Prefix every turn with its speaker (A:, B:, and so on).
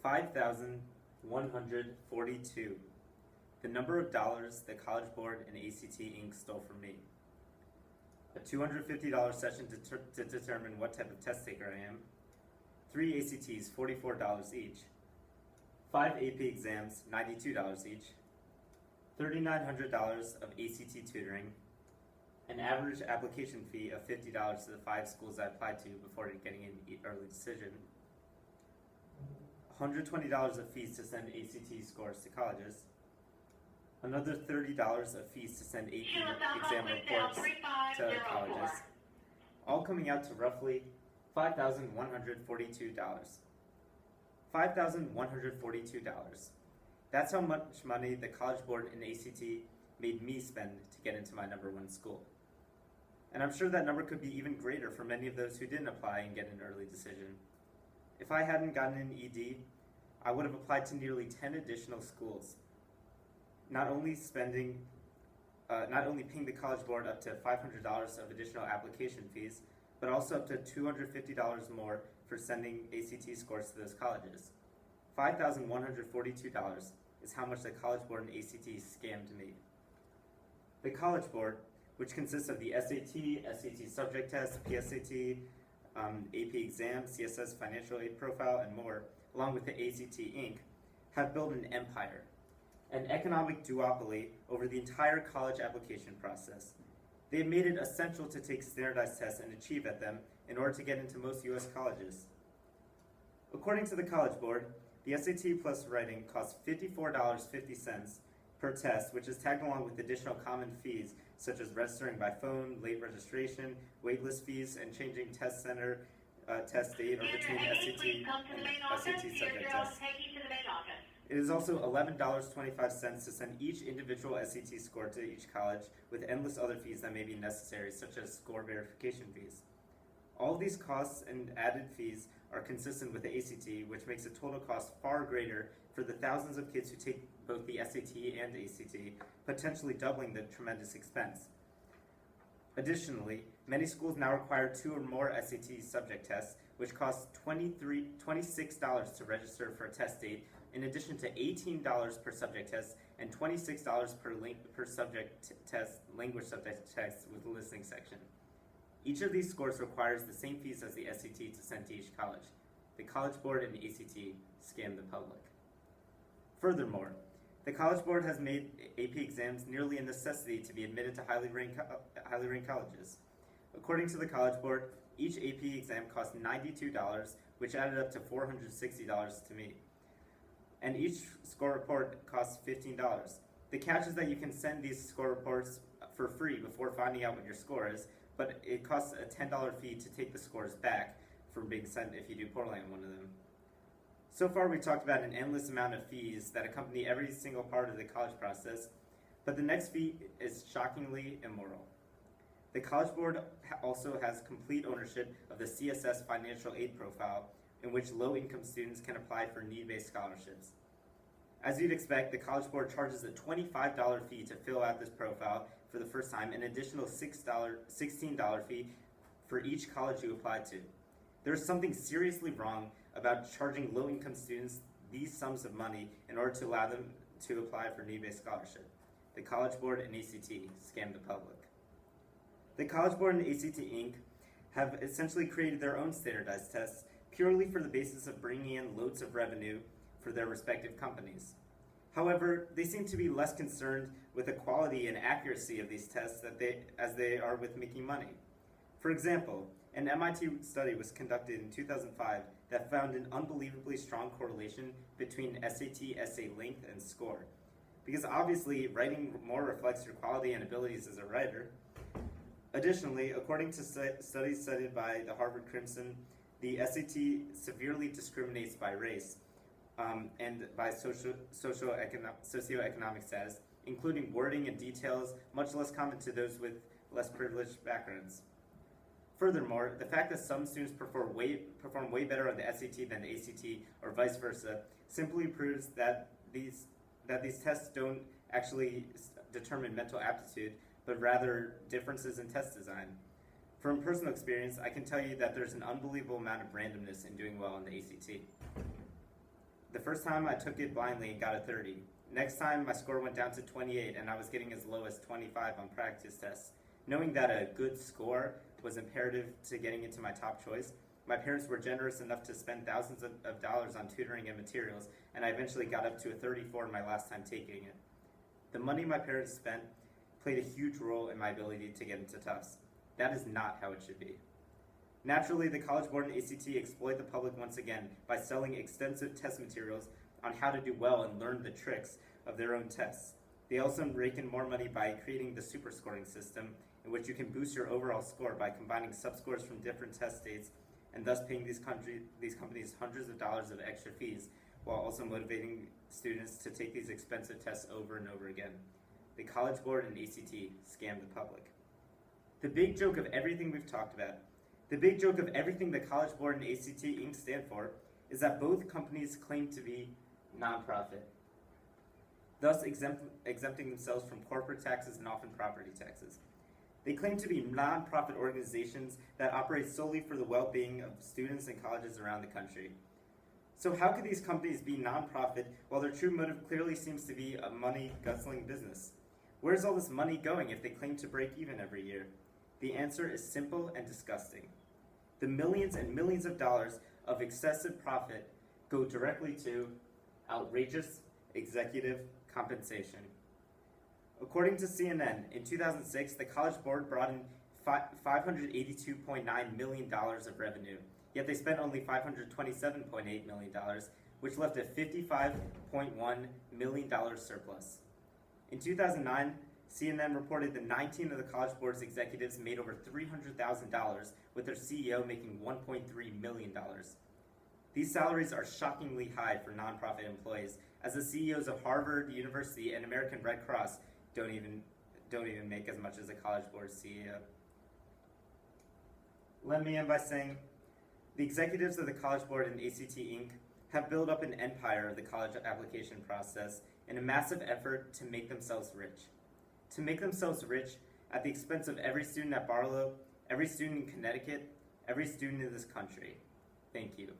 A: 5,142. The number of dollars the College Board and ACT Inc. stole from me. A $250 session to determine what type of test taker I am. 3 ACTs, $44 each. 5 AP exams, $92 each. $3,900 of ACT tutoring. An average application fee of $50 to the 5 schools I applied to before getting an early decision. $120 of fees to send ACT scores to colleges. Another $30 of fees to send AP exam reports to colleges. All coming out to roughly $5,142. $5,142. That's how much money the College Board and ACT made me spend to get into my #1 school. And I'm sure that number could be even greater for many of those who didn't apply and get an early decision. If I hadn't gotten an ED, I would have applied to nearly 10 additional schools, not only paying the College Board up to $500 of additional application fees, but also up to $250 more for sending ACT scores to those colleges. $5,142 is how much the College Board and ACT scammed me. The College Board, which consists of the SAT, SAT subject test, PSAT, AP exam, CSS financial aid profile, and more, along with the ACT Inc., have built an empire, an economic duopoly over the entire college application process. They have made it essential to take standardized tests and achieve at them in order to get into most U.S. colleges. According to the College Board, the SAT plus writing costs $54.50 per test, which is tagged along with additional common fees such as registering by phone, late registration, waitlist fees, and changing test center test date or between SAT and SAT subject tests. It is also $11.25 to send each individual SAT score to each college, with endless other fees that may be necessary, such as score verification fees. All of these costs and added fees are consistent with the ACT, which makes the total cost far greater for the thousands of kids who take both the SAT and ACT, potentially doubling the tremendous expense. Additionally, many schools now require 2 or more SAT subject tests, which cost $26 to register for a test date, in addition to $18 per subject test and $26 per subject test, language subject test with the listening section. Each of these scores requires the same fees as the SAT to send to each college. The College Board and the ACT scam the public. Furthermore, the College Board has made AP exams nearly a necessity to be admitted to highly ranked colleges. According to the College Board, each AP exam cost $92, which added up to $460 to me. And each score report costs $15. The catch is that you can send these score reports for free before finding out what your score is, but it costs a $10 fee to take the scores back from being sent if you do poorly on one of them. So far, we've talked about an endless amount of fees that accompany every single part of the college process, but the next fee is shockingly immoral. The College Board also has complete ownership of the CSS financial aid profile, in which low-income students can apply for need-based scholarships. As you'd expect, the College Board charges a $25 fee to fill out this profile for the first time, and an additional $16 fee for each college you apply to. There's something seriously wrong about charging low-income students these sums of money in order to allow them to apply for need-based scholarship. The College Board and ACT scam the public. The College Board and ACT Inc. have essentially created their own standardized tests purely for the basis of bringing in loads of revenue for their respective companies. However, they seem to be less concerned with the quality and accuracy of these tests as they are with making money. For example, an MIT study was conducted in 2005 that found an unbelievably strong correlation between SAT essay length and score. Because obviously, writing more reflects your quality and abilities as a writer. Additionally, according to studies cited by the Harvard Crimson, the SAT severely discriminates by race and by socioeconomic status, including wording and details much less common to those with less privileged backgrounds. Furthermore, the fact that some students perform way better on the SAT than the ACT, or vice versa, simply proves that these tests don't actually determine mental aptitude, but rather differences in test design. From personal experience, I can tell you that there's an unbelievable amount of randomness in doing well on the ACT. The first time I took it blindly and got a 30. Next time my score went down to 28 and I was getting as low as 25 on practice tests. Knowing that a good score was imperative to getting into my top choice, my parents were generous enough to spend thousands of dollars on tutoring and materials, and I eventually got up to a 34 in my last time taking it. The money my parents spent played a huge role in my ability to get into Tufts. That is not how it should be. Naturally, the College Board and ACT exploit the public once again by selling extensive test materials on how to do well and learn the tricks of their own tests. They also rake in more money by creating the super scoring system, in which you can boost your overall score by combining subscores from different test dates and thus paying these companies hundreds of dollars of extra fees, while also motivating students to take these expensive tests over and over again. The College Board and ACT scam the public. The big joke of everything we've talked about, the big joke of everything the College Board and ACT Inc. stand for, is that both companies claim to be nonprofit, thus exempting themselves from corporate taxes and often property taxes. They claim to be nonprofit organizations that operate solely for the well-being of students and colleges around the country. So how could these companies be nonprofit while their true motive clearly seems to be a money-guzzling business? Where's all this money going if they claim to break even every year? The answer is simple and disgusting. The millions and millions of dollars of excessive profit go directly to outrageous executive compensation. According to CNN, in 2006, the College Board brought in $582.9 million of revenue, yet they spent only $527.8 million, which left a $55.1 million surplus. In 2009, CNN reported that 19 of the College Board's executives made over $300,000, with their CEO making $1.3 million. These salaries are shockingly high for nonprofit employees, as the CEOs of Harvard University and American Red Cross don't even make as much as a College Board CEO. Let me end by saying, the executives of the College Board and ACT Inc. have built up an empire of the college application process in a massive effort to make themselves rich. To make themselves rich at the expense of every student at Barlow, every student in Connecticut, every student in this country. Thank you.